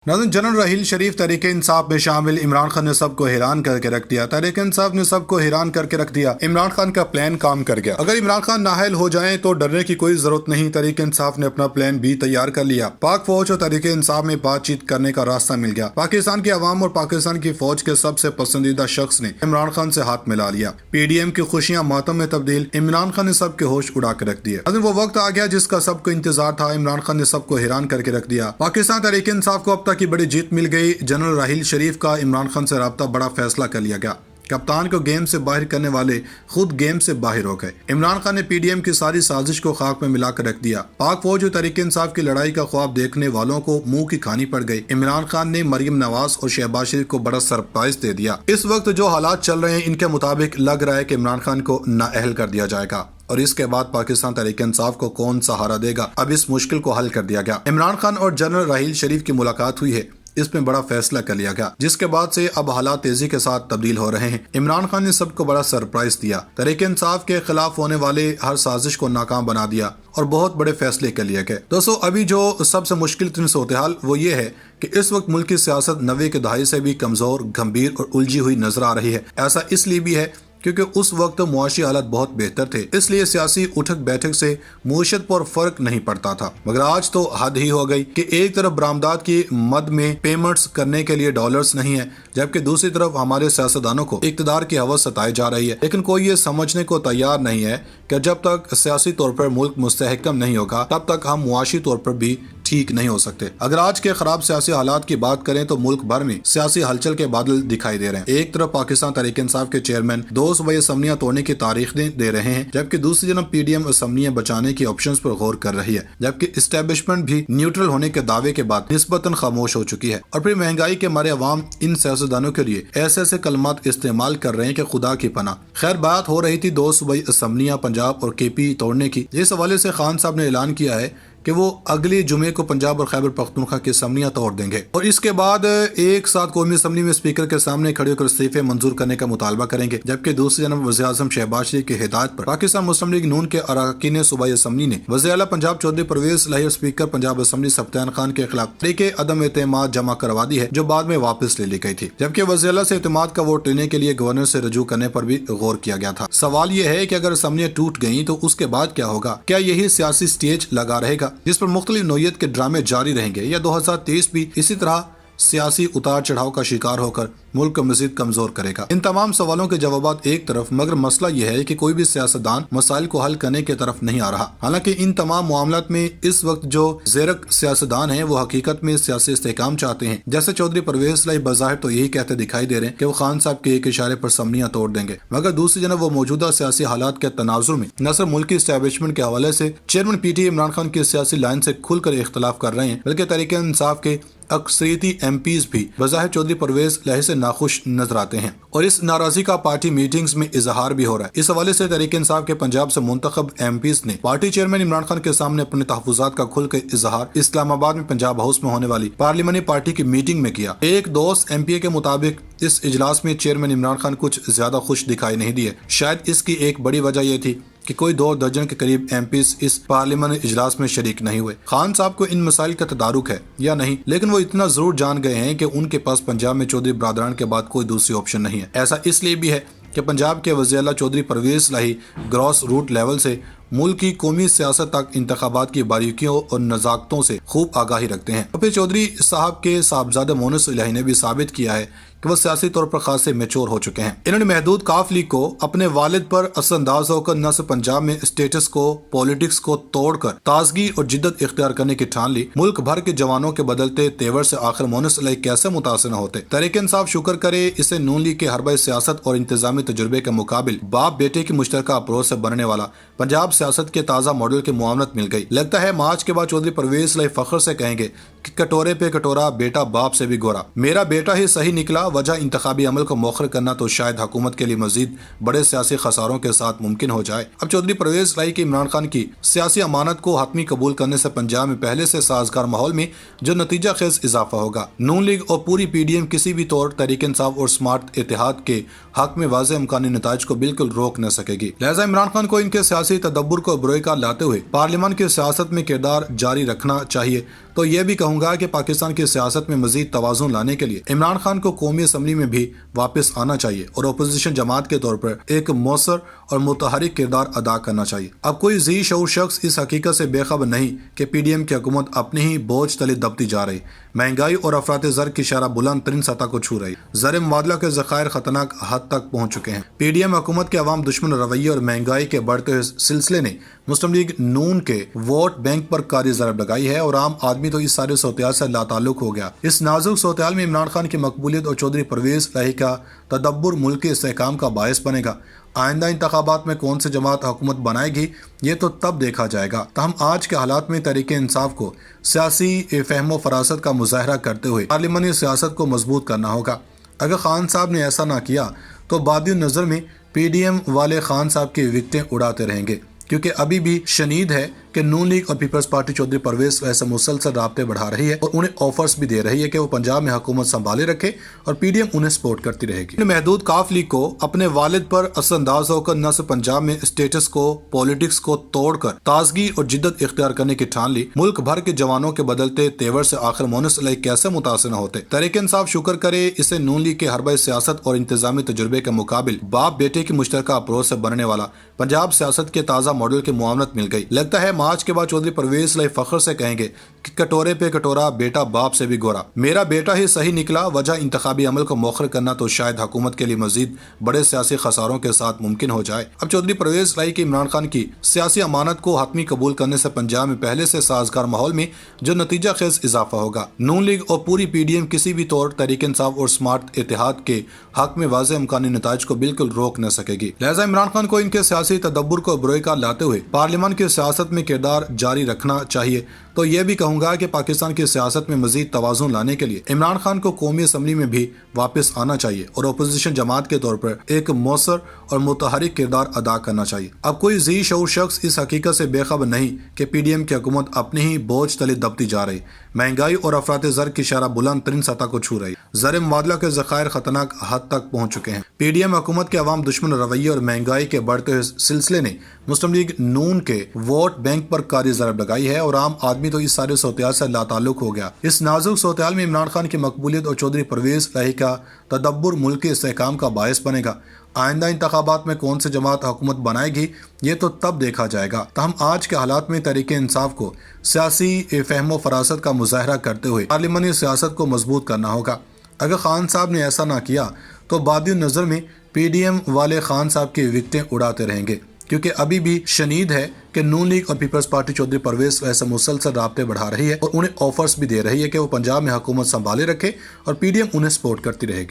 नाज़रीन, जनरल राहील शरीफ तहरीक इंसाफ में शामिल इमरान खान ने सबको हैरान करके रख दिया। तहरीक इंसाफ ने सबको हैरान करके रख दिया। इमरान खान का प्लान काम कर गया। अगर इमरान खान नाअहल हो जाएं तो डरने की कोई जरूरत नहीं। तहरीक इंसाफ ने अपना प्लान भी तैयार कर लिया। पाक फौज और तहरीक इंसाफ में बातचीत करने का रास्ता मिल गया। पाकिस्तान की आवाम और पाकिस्तान की फौज के सबसे पसंदीदा शख्स ने इमरान खान से हाथ मिला लिया। PDM की खुशियां मातम में तब्दील। इमरान खान ने सबके होश उड़ा के रख दिए। वो वक्त आ गया जिसका सबको इंतजार था। इमरान खान ने सबको हैरान करके रख दिया। पाकिस्तान तहरीक इंसाफ को अब तक की बड़ी जीत मिल गई। जनरल राहील शरीफ का इमरान खान से राब्ता, बड़ा फैसला कर लिया गया। कप्तान को गेम से बाहर करने वाले खुद गेम से बाहर हो गए। इमरान खान ने PDM की सारी साजिश को खाक में मिलाकर रख दिया। पाक फौज और तहरीक इंसाफ की लड़ाई का ख्वाब देखने वालों को मुंह की खानी पड़ गई। इमरान खान ने मरियम नवाज और शहबाज शरीफ को बड़ा सरप्राइज दे दिया। इस वक्त जो हालात चल रहे हैं, इनके मुताबिक लग रहा है कि इमरान खान को नाअहल कर दिया जाएगा और इसके बाद पाकिस्तान तहरीक इंसाफ को कौन सहारा देगा। अब इस मुश्किल को हल कर दिया गया। इमरान खान और जनरल राहील शरीफ की मुलाकात हुई है। इसमें बड़ा फैसला कर लिया गया, जिसके बाद से अब हालात तेजी के साथ तब्दील हो रहे हैं। इमरान खान ने सबको बड़ा सरप्राइज दिया। तहरीक इंसाफ के खिलाफ होने वाले हर साजिश को नाकाम बना दिया और बहुत बड़े फैसले कर लिए गए। दोस्तों, अभी जो सबसे मुश्किल तरीन सूरत-ए-हाल वो ये है कि इस वक्त मुल्क की सियासत 90 के दहाई से भी कमजोर, गंभीर और उलझी हुई नजर आ रही है। ऐसा इसलिए भी है क्योंकि उस वक्त मुआशी हालात बहुत बेहतर थे, इसलिए सियासी उठक बैठक से मुआशत पर फर्क नहीं पड़ता था। मगर आज तो हद ही हो गई कि एक तरफ बरामदात की मद में पेमेंट्स करने के लिए डॉलर्स नहीं है, जबकि दूसरी तरफ हमारे सियासतदानों को इक़्तिदार की हवस सताई जा रही है। लेकिन कोई ये समझने को तैयार नहीं है कि जब तक सियासी तौर पर मुल्क मुस्तहकम नहीं होगा, तब तक हम मुआशी तौर पर भी ठीक नहीं हो सकते। अगर आज के खराब सियासी हालात की बात करें तो मुल्क भर में सियासी हलचल के बादल दिखाई दे रहे हैं। एक तरफ पाकिस्तान तहरीक इंसाफ के चेयरमैन 2 सूबाई असम्बलियां तोड़ने की तारीखें दे रहे हैं, जबकि दूसरी जानब PDM असम्बलियां बचाने की ऑप्शंस पर गौर कर रही है, जबकि इस्टेब्लिशमेंट भी न्यूट्रल होने के दावे के बाद निस्बतन खामोश हो चुकी है। और फिर महंगाई के मारे अवाम इन सियासतदानों के लिए ऐसे ऐसे कलमात इस्तेमाल कर रहे हैं कि खुदा की पनाह। खैर, बात हो रही थी 2 सूबाई असम्बलियां पंजाब और KP तोड़ने की। इस हवाले से खान साहब ने ऐलान किया है कि वो अगले जुमे को पंजाब और खैबर पख्तूनख्वा की असम्बलियां तोड़ देंगे और इसके बाद एक साथ कौमी असम्बली में स्पीकर के सामने खड़े होकर इस्तीफे मंजूर करने का मुतालबा करेंगे। जबकि दूसरी जानब वज़ीर आज़म शहबाज शरीफ की हिदायत पर पाकिस्तान मुस्लिम लीग नून के अरकान सूबाई असम्बली ने वज़ीर आला पंजाब चौधरी परवेज इलाही और स्पीकर पंजाब असम्बली सफ्तान खान के खिलाफ तहरीके अदम एतमाद जमा करवा दी है, जो बाद में वापस ले ली गई थी। जबकि वज़ीर आला से एतमाद का वोट लेने के लिए गवर्नर से रजू करने पर भी गौर किया गया था। सवाल ये है कि अगर असम्बलियां टूट गयी तो उसके बाद क्या होगा? क्या यही सियासी स्टेज लगा रहेगा जिस पर मुख्तलिफ नौयत के ड्रामे जारी रहेंगे, या 2023 भी इसी तरह सियासी उतार चढ़ाव का शिकार होकर मुल्क को मजीद कमजोर करेगा? इन तमाम सवालों के जवाब एक तरफ, मगर मसला यह है कि कोई भी सियासतदान मसाइल को हल करने की तरफ नहीं आ रहा। हालांकि इन तमाम मामलात में इस वक्त जो ज़ेरक सियासतदान हैं वो हकीकत में सियासी इस्तेहकाम चाहते हैं। जैसे चौधरी परवेज इलाही बज़ाहिर तो यही कहते दिखाई दे रहे हैं कि वो खान साहब के एक इशारे पर असम्बलियां तोड़ देंगे, मगर दूसरी जनब वो मौजूदा सियासी हालात के तनाजुर में न सिर्फ मुल्की एस्टेब्लिशमेंट के हवाले से चेयरमैन PTI इमरान खान की सियासी लाइन से खुलकर इख्तलाफ कर रहे हैं, बल्कि तहरीक इंसाफ के अक्सरियती MPs भी बज़ाहिर चौधरी परवेज इलाही से नाखुश नजर आते हैं और इस नाराजगी का पार्टी मीटिंग्स में इजहार भी हो रहा है। इस हवाले से तहरीक इंसाफ के पंजाब से मुंतखब MPs ने पार्टी चेयरमैन इमरान खान के सामने अपने तहफ़्फ़ुज़ात का खुल कर इजहार इस्लामाबाद में पंजाब हाउस में होने वाली पार्लिमानी पार्टी की मीटिंग में किया। एक दोस्त MPA के मुताबिक इस इजलास में चेयरमैन इमरान खान कुछ ज्यादा खुश दिखाई नहीं दिए। शायद इसकी एक बड़ी वजह यह थी कि कोई 2 दर्जन के करीब MPs इस पार्लिमानी इजलास में शरीक नहीं हुए। खान साहब को इन मसाइल का तदारुक है या नहीं, लेकिन वो इतना जरूर जान गए हैं कि उनके पास पंजाब में चौधरी बरादरान के बाद कोई दूसरी ऑप्शन नहीं है। ऐसा इसलिए भी है कि पंजाब के वज़ीर आला चौधरी परवेज इलाही ग्रॉस रूट लेवल से मुल्क की कौमी सियासत तक इंतखाबात की बारीकियों और नज़ाकतों से खूब आगाही रखते हैं। और फिर चौधरी साहब के साहबजादे मोनस इलाही ने भी साबित किया है कि वह सियासी तौर पर खासे मैच्योर हो चुके हैं। इन्होंने महदूद काफ लीग को अपने वालिद पर असरअंदाज होकर न सिर्फ पंजाब में स्टेटस को, पॉलिटिक्स को तोड़कर ताजगी और जिद्दत इख्तियार करने की ठान ली। मुल्क भर के जवानों के बदलते तेवर से आखिर मोनस इलाही कैसे मुतासिर न होते। तहरीक इंसाफ शुक्र करे इसे नून लीग के हरबा सियासत और इंतजामी तजुर्बे के मुकाबिल बाप बेटे की मुश्तरका अप्रोच से बनने वाला पंजाब सियासत के ताज़ा मॉडल की मुआवनत मिल गई। लगता है मार्च के बाद चौधरी परवेज इलाही फख्र से कहेंगे कि कटोरे पे कटोरा, बेटा बाप से भी गोरा। मेरा बेटा ही सही निकला। वजह इंतखाबी अमल को मौखर करना तो शायद हुकूमत के लिए मजीद बड़े सियासी खसारों के साथ मुमकिन हो जाए। अब चौधरी परवेज इलाही की इमरान खान की सियासी अमानत को हतमी कबूल करने से पंजाब में पहले से साजगार माहौल में जो नतीजा खेज इजाफा होगा। नून लीग और पूरी PDM किसी भी तौर तहरीक इंसाफ और स्मार्ट इत्तेहाद के हक में वाज़ेह इम्कानी नताइज को बिल्कुल रोक न सकेगी। लिहाजा इमरान खान को इनके सियासी तदब्बुर को बुरोकार लाते हुए पार्लियामान की सियासत में किरदार जारी रखना चाहिए। तो यह भी कहूँ کہوں گا کہ پاکستان کی سیاست میں مزید توازن لانے کے لیے عمران خان کو قومی اسمبلی میں بھی واپس آنا چاہیے اور اپوزیشن جماعت کے طور پر ایک مؤثر اور متحرک کردار ادا کرنا چاہیے۔ اب کوئی ذی شعور شخص اس حقیقت سے بے خبر نہیں کہ پی ڈی ایم کی حکومت اپنی ہی بوجھ تلے دبتی جا رہی، مہنگائی اور افراط زر کی شرح بلند ترین سطح کو چھو رہی، زر مبادلہ کے ذخائر خطرناک حد تک پہنچ چکے ہیں۔ پی ڈی ایم حکومت کے عوام دشمن رویے اور مہنگائی کے بڑھتے ہوئے سلسلے نے مسلم لیگ نون کے ووٹ بینک پر کاری ضرب لگائی ہے اور عام آدمی تو اس سارے صورتحال سے لاتعلق ہو گیا۔ اس نازک صورتحال میں عمران خان کی مقبولیت اور چودھری پرویز الہی کا تدبر ملک کے استحکام کا باعث بنے گا۔ آئندہ انتخابات میں کون سی جماعت حکومت بنائے گی یہ تو تب دیکھا جائے گا، تاہم آج کے حالات میں تحریک انصاف کو سیاسی فہم و فراست کا مظاہرہ کرتے ہوئے پارلیمانی سیاست کو مضبوط کرنا ہوگا۔ اگر خان صاحب نے ایسا نہ کیا تو بادی نظر میں پی ڈی ایم والے خان صاحب کی وکٹیں اڑاتے رہیں گے، کیونکہ ابھی بھی شنید ہے کہ نون لیگ اور پیپلز پارٹی چودھری پرویز ایسے مسلسل رابطے بڑھا رہی ہے اور انہیں آفرز بھی دے رہی ہے کہ وہ پنجاب میں حکومت سنبھالے رکھے اور پی ڈی ایم انہیں سپورٹ کرتی رہے گی۔ محدود کاف لیگ کو اپنے والد پر اثر انداز ہو کر نہ صرف پنجاب میں اسٹیٹس کو، پولیٹکس کو توڑ کر تازگی اور جدت اختیار کرنے کی ٹھان لی، ملک بھر کے جوانوں کے بدلتے تیور سے آخر مونس علیہ کیسے متاثر نہ ہوتے۔ تحریک انصاف شکر کرے اسے نون لیگ کے حربہ سیاست اور انتظامی تجربے کے مقابل باپ بیٹے کی مشترکہ اپروچ سے بننے والا پنجاب سیاست کے تازہ ماڈل کی معاونت مل گئی۔ لگتا ہے مارچ کے بعد چودھری پرویز الہی فخر سے کہیں گے کہ کٹورے پہ کٹورا بیٹا باپ سے بھی گورا، میرا بیٹا ہی صحیح نکلا، وجہ انتخابی عمل کو مؤخر کرنا تو شاید حکومت کے لیے مزید بڑے سیاسی خساروں کے ساتھ ممکن ہو جائے۔ اب چودھری پرویز الہی کی عمران خان کی سیاسی امانت کو حتمی قبول کرنے سے پنجاب میں پہلے سے سازگار ماحول میں جو نتیجہ خیز اضافہ ہوگا، نون لیگ اور پوری پی ڈی ایم کسی بھی طور تحریک انصاف اور سمارٹ اتحاد کے حق میں واضح امکانی نتائج کو بالکل روک نہ سکے گی۔ لہذا عمران خان کو ان کے سیاسی تدبر کو بروئے کار لاتے ہوئے پارلیمان کی سیاست میں کردار جاری رکھنا چاہیے۔ تو یہ بھی کہوں گا کہ پاکستان کی سیاست میں مزید توازن لانے کے لیے عمران خان کو قومی اسمبلی میں بھی واپس آنا چاہیے اور اپوزیشن جماعت کے طور پر ایک مؤثر اور متحرک کردار ادا کرنا چاہیے۔ اب کوئی ذی شعور شخص اس حقیقت سے بے خبر نہیں کہ پی ڈی ایم کی حکومت اپنی ہی بوجھ تلے دبتی جا رہی، مہنگائی اور افراط زر کی شرح بلند ترین سطح کو چھو رہی، زر مبادلہ کے ذخائر خطرناک حد تک پہنچ چکے ہیں۔ پی ڈی ایم حکومت کے عوام دشمن رویے اور مہنگائی کے بڑھتے ہوئے سلسلے نے مسلم لیگ نون کے ووٹ بینک پر کاری ضرب لگائی ہے اور عام آدمی تو اس سارے صورتحال سے لاتعلق ہو گیا۔ اس نازک صورتحال میں عمران خان کی مقبولیت اور چودھری پرویز الہی کا تدبر ملک کے استحکام کا باعث بنے گا۔ آئندہ انتخابات میں کون سی جماعت حکومت بنائے گی یہ تو تب دیکھا جائے گا، تاہم آج کے حالات میں تحریک انصاف کو سیاسی فہم و فراست کا مظاہرہ کرتے ہوئے پارلیمانی سیاست کو مضبوط کرنا ہوگا۔ اگر خان صاحب نے ایسا نہ کیا تو بادی نظر میں پی ڈی ایم والے خان صاحب کی وکٹیں اڑاتے رہیں گے، کیونکہ ابھی بھی شنید ہے کہ نون لیگ اور پیپلز پارٹی چودھری پرویز ایسے مسلسل رابطے بڑھا رہی ہے اور انہیں آفرز بھی دے رہی ہے کہ وہ پنجاب میں حکومت سنبھالے رکھے اور پی ڈی ایم انہیں سپورٹ کرتی رہے گی۔